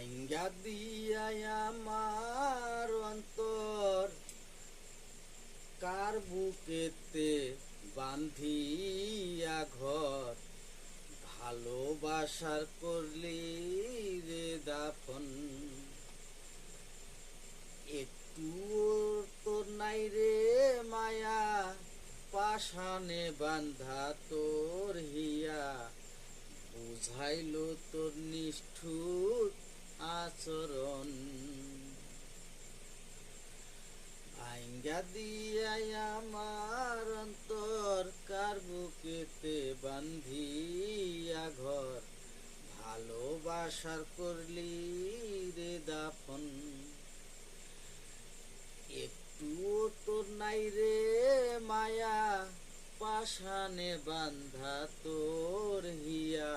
ভাইঙ্গা দিয়া আমার অন্তর কার বুকেতে বান্ধিয়া ঘর ভালোবাসার করলি রে দাফন একটু তোর নাই রে মায়া পাশানে বান্ধা তোর হিয়া বুঝাইল তোর নিষ্ঠুর আচরণ ভাইঙ্গা দিয়াই আমার অন্তর কার বুকেতে বান্ধিয়া ঘর ভালোবাসার করলি রে দাফন একটুও তোর নাই রে মায়া পাশানে বান্ধা তোর হিয়া